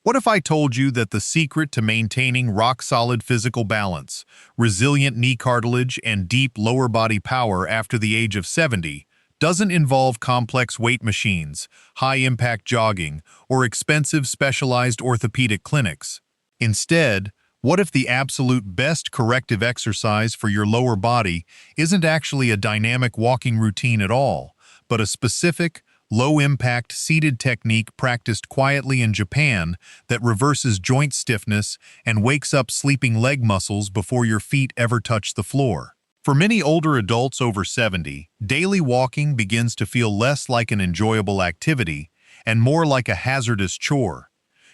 What if I told you that the secret to maintaining rock-solid physical balance, resilient knee cartilage, and deep lower body power after the age of 70 doesn't involve complex weight machines, high-impact jogging, or expensive specialized orthopedic clinics? Instead, what if the absolute best corrective exercise for your lower body isn't actually a dynamic walking routine at all, but a specific, low-impact seated technique practiced quietly in Japan that reverses joint stiffness and wakes up sleeping leg muscles before your feet ever touch the floor? For many older adults over 70, daily walking begins to feel less like an enjoyable activity and more like a hazardous chore.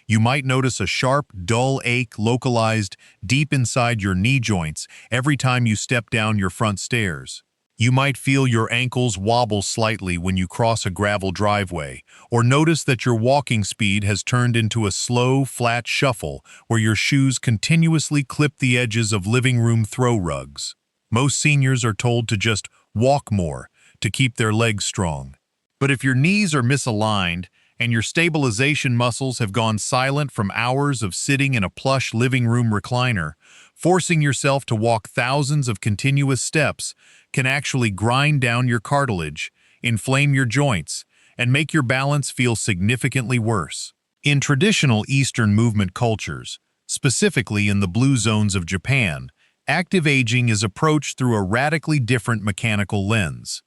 You might notice a sharp, dull ache localized deep inside your knee joints every time you step down your front stairs. You might feel your ankles wobble slightly when you cross a gravel driveway, or notice that your walking speed has turned into a slow, flat shuffle where your shoes continuously clip the edges of living room throw rugs. Most seniors are told to just walk more to keep their legs strong. But if your knees are misaligned and your stabilization muscles have gone silent from hours of sitting in a plush living room recliner, forcing yourself to walk thousands of continuous steps can actually grind down your cartilage, inflame your joints, and make your balance feel significantly worse. In traditional Eastern movement cultures, specifically in the blue zones of Japan, active aging is approached through a radically different mechanical lens.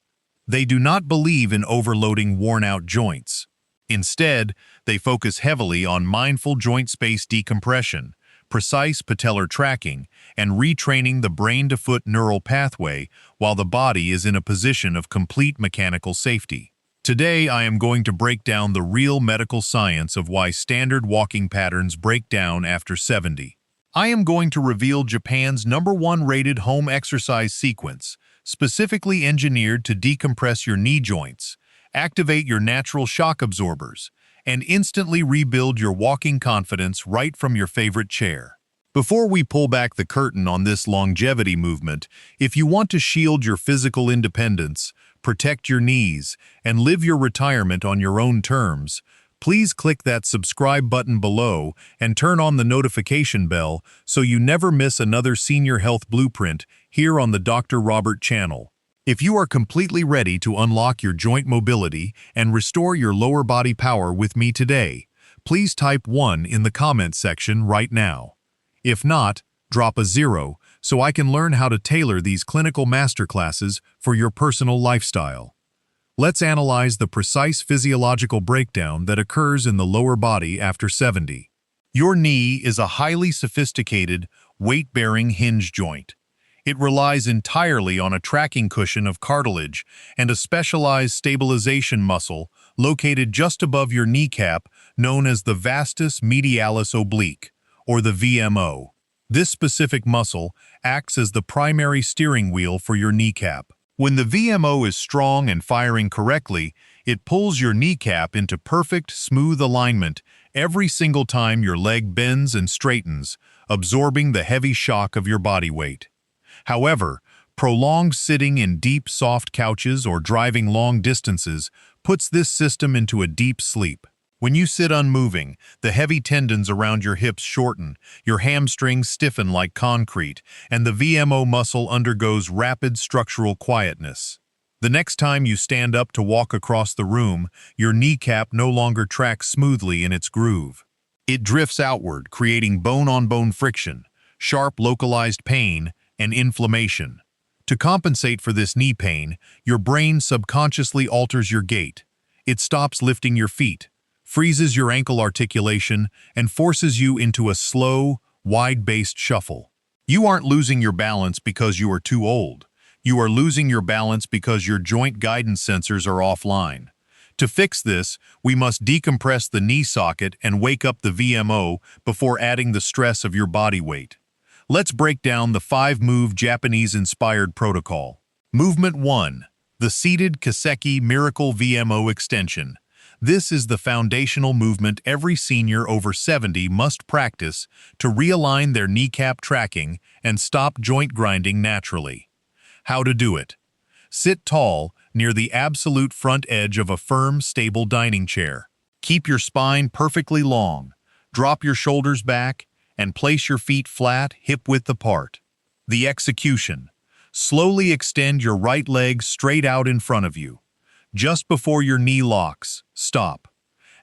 They do not believe in overloading worn-out joints. Instead, they focus heavily on mindful joint space decompression, precise patellar tracking, and retraining the brain-to-foot neural pathway while the body is in a position of complete mechanical safety. Today, I am going to break down the real medical science of why standard walking patterns break down after 70. I am going to reveal Japan's #1 rated home exercise sequence, specifically engineered to decompress your knee joints, activate your natural shock absorbers, and instantly rebuild your walking confidence right from your favorite chair. Before we pull back the curtain on this longevity movement, if you want to shield your physical independence, protect your knees, and live your retirement on your own terms, please click that subscribe button below and turn on the notification bell so you never miss another senior health blueprint here on the Dr. Robert channel. If you are completely ready to unlock your joint mobility and restore your lower body power with me today, please type 1 in the comment section right now. If not, drop a 0 so I can learn how to tailor these clinical masterclasses for your personal lifestyle. Let's analyze the precise physiological breakdown that occurs in the lower body after 70. Your knee is a highly sophisticated, weight-bearing hinge joint. It relies entirely on a tracking cushion of cartilage and a specialized stabilization muscle located just above your kneecap known as the vastus medialis oblique, or the VMO. This specific muscle acts as the primary steering wheel for your kneecap. When the VMO is strong and firing correctly, it pulls your kneecap into perfect, smooth alignment every single time your leg bends and straightens, absorbing the heavy shock of your body weight. However, prolonged sitting in deep, soft couches or driving long distances puts this system into a deep sleep. When you sit unmoving, the heavy tendons around your hips shorten, your hamstrings stiffen like concrete, and the VMO muscle undergoes rapid structural quietness. The next time you stand up to walk across the room, your kneecap no longer tracks smoothly in its groove. It drifts outward, creating bone-on-bone friction, sharp localized pain, and inflammation. To compensate for this knee pain, your brain subconsciously alters your gait. It stops lifting your feet, freezes your ankle articulation, and forces you into a slow, wide-based shuffle. You aren't losing your balance because you are too old. You are losing your balance because your joint guidance sensors are offline. To fix this, we must decompress the knee socket and wake up the VMO before adding the stress of your body weight. Let's break down the 5-move Japanese-inspired protocol. Movement 1. The seated Kaseki Miracle VMO extension. This is the foundational movement every senior over 70 must practice to realign their kneecap tracking and stop joint grinding naturally. How to do it. Sit tall near the absolute front edge of a firm, stable dining chair. Keep your spine perfectly long. Drop your shoulders back and place your feet flat, hip-width apart. The execution. Slowly extend your right leg straight out in front of you. Just before your knee locks, stop.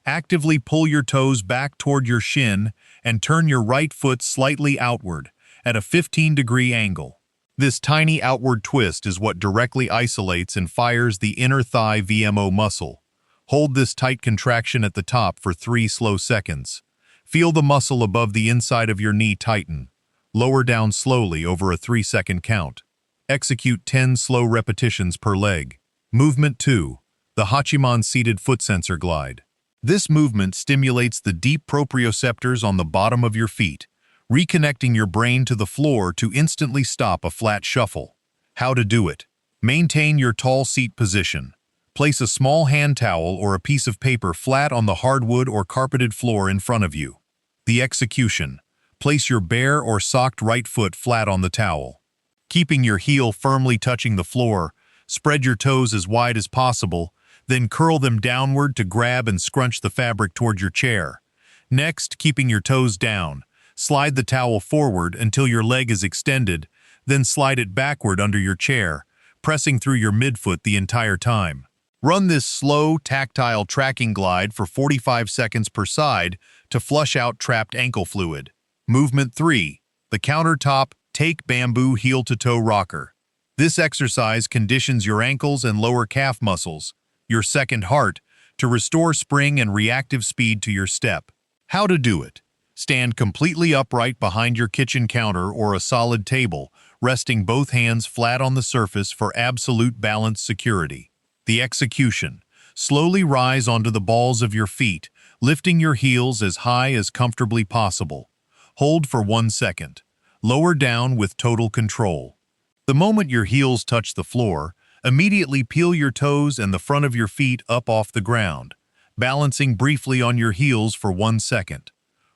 Actively pull your toes back toward your shin and turn your right foot slightly outward at a 15-degree angle. This tiny outward twist is what directly isolates and fires the inner thigh VMO muscle. Hold this tight contraction at the top for 3 slow seconds. Feel the muscle above the inside of your knee tighten. Lower down slowly over a 3-second count. Execute 10 slow repetitions per leg. Movement 2. The Hachiman Seated Foot Sensor Glide. This movement stimulates the deep proprioceptors on the bottom of your feet, reconnecting your brain to the floor to instantly stop a flat shuffle. How to do it. Maintain your tall seat position. Place a small hand towel or a piece of paper flat on the hardwood or carpeted floor in front of you. The execution. Place your bare or socked right foot flat on the towel. Keeping your heel firmly touching the floor, spread your toes as wide as possible, then curl them downward to grab and scrunch the fabric toward your chair. Next, keeping your toes down, slide the towel forward until your leg is extended, then slide it backward under your chair, pressing through your midfoot the entire time. Run this slow, tactile tracking glide for 45 seconds per side to flush out trapped ankle fluid. Movement 3. The Countertop Take Bamboo Heel-to-Toe Rocker. This exercise conditions your ankles and lower calf muscles, your second heart, to restore spring and reactive speed to your step. How to do it. Stand completely upright behind your kitchen counter or a solid table, resting both hands flat on the surface for absolute balance security. The execution. Slowly rise onto the balls of your feet, lifting your heels as high as comfortably possible. Hold for 1 second. Lower down with total control. The moment your heels touch the floor, immediately peel your toes and the front of your feet up off the ground, balancing briefly on your heels for 1 second.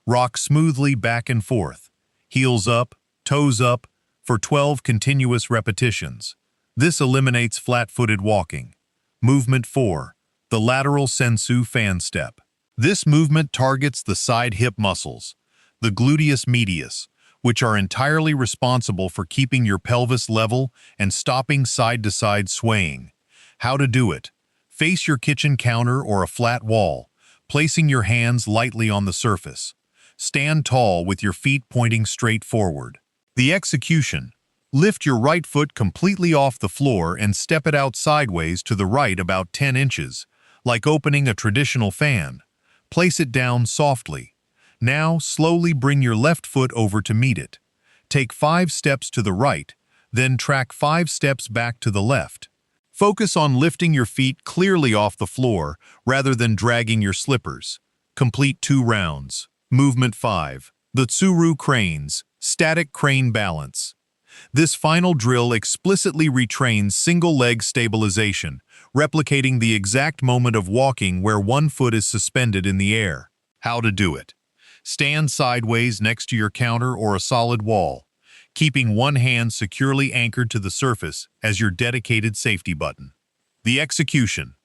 Rock smoothly back and forth, heels up, toes up, for 12 continuous repetitions. This eliminates flat-footed walking. Movement 4. The Lateral Sensu Fan Step. This movement targets the side hip muscles, the gluteus medius, which are entirely responsible for keeping your pelvis level and stopping side-to-side swaying. How to do it. Face your kitchen counter or a flat wall, placing your hands lightly on the surface. Stand tall with your feet pointing straight forward. The execution. Lift your right foot completely off the floor and step it out sideways to the right about 10 inches, like opening a traditional fan. Place it down softly. Now, slowly bring your left foot over to meet it. Take 5 steps to the right, then track 5 steps back to the left. Focus on lifting your feet clearly off the floor rather than dragging your slippers. Complete 2 rounds. Movement 5. The Tsuru Cranes, Static Crane Balance. This final drill explicitly retrains single-leg stabilization, replicating the exact moment of walking where one foot is suspended in the air. How to do it. Stand sideways next to your counter or a solid wall, keeping one hand securely anchored to the surface as your dedicated safety button. The execution.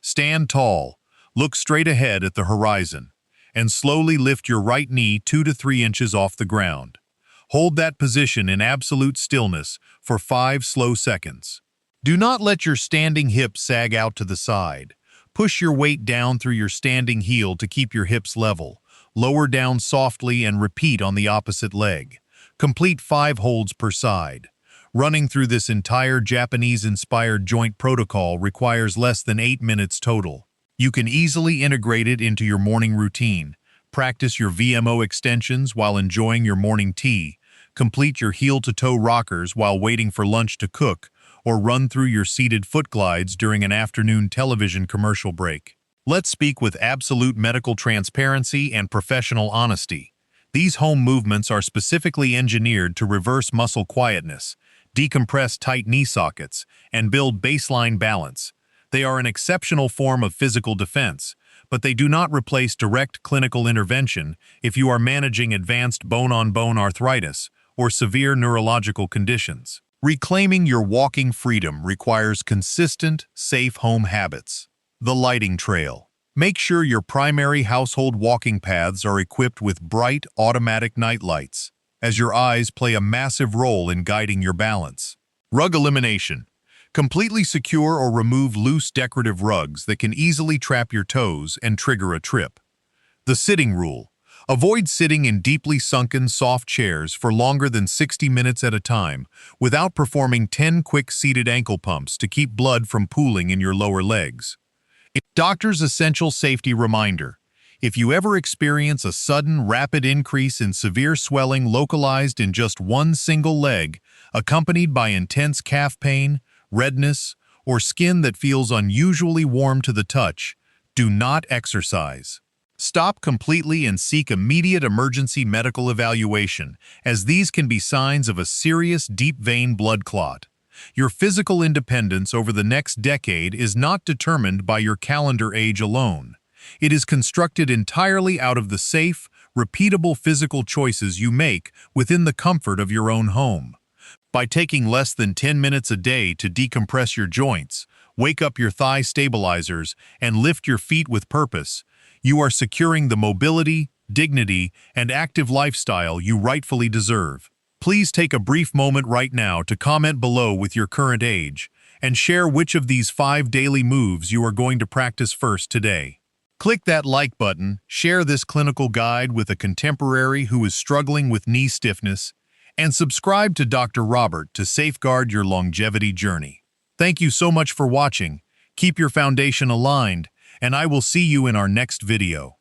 Stand tall, look straight ahead at the horizon, and slowly lift your right knee 2 to 3 inches off the ground. Hold that position in absolute stillness for 5 slow seconds. Do not let your standing hips sag out to the side. Push your weight down through your standing heel to keep your hips level. Lower down softly and repeat on the opposite leg. Complete 5 holds per side. Running through this entire Japanese-inspired joint protocol requires less than 8 minutes total. You can easily integrate it into your morning routine. Practice your VMO extensions while enjoying your morning tea. Complete your heel-to-toe rockers while waiting for lunch to cook, or run through your seated foot glides during an afternoon television commercial break. Let's speak with absolute medical transparency and professional honesty. These home movements are specifically engineered to reverse muscle quietness, decompress tight knee sockets, and build baseline balance. They are an exceptional form of physical defense, but they do not replace direct clinical intervention if you are managing advanced bone-on-bone arthritis or severe neurological conditions. Reclaiming your walking freedom requires consistent, safe home habits. The lighting trail. Make sure your primary household walking paths are equipped with bright, automatic night lights, as your eyes play a massive role in guiding your balance. Rug elimination. Completely secure or remove loose decorative rugs that can easily trap your toes and trigger a trip. The sitting rule. Avoid sitting in deeply sunken, soft chairs for longer than 60 minutes at a time without performing 10 quick seated ankle pumps to keep blood from pooling in your lower legs. Doctor's essential safety reminder. If you ever experience a sudden, rapid increase in severe swelling localized in just one single leg, accompanied by intense calf pain, redness, or skin that feels unusually warm to the touch, do not exercise. Stop completely and seek immediate emergency medical evaluation, as these can be signs of a serious deep vein blood clot. Your physical independence over the next decade is not determined by your calendar age alone. It is constructed entirely out of the safe, repeatable physical choices you make within the comfort of your own home. By taking less than 10 minutes a day to decompress your joints, wake up your thigh stabilizers, and lift your feet with purpose, you are securing the mobility, dignity, and active lifestyle you rightfully deserve. Please take a brief moment right now to comment below with your current age and share which of these 5 daily moves you are going to practice first today. Click that like button, share this clinical guide with a contemporary who is struggling with knee stiffness, and subscribe to Dr. Robert to safeguard your longevity journey. Thank you so much for watching. Keep your foundation aligned, and I will see you in our next video.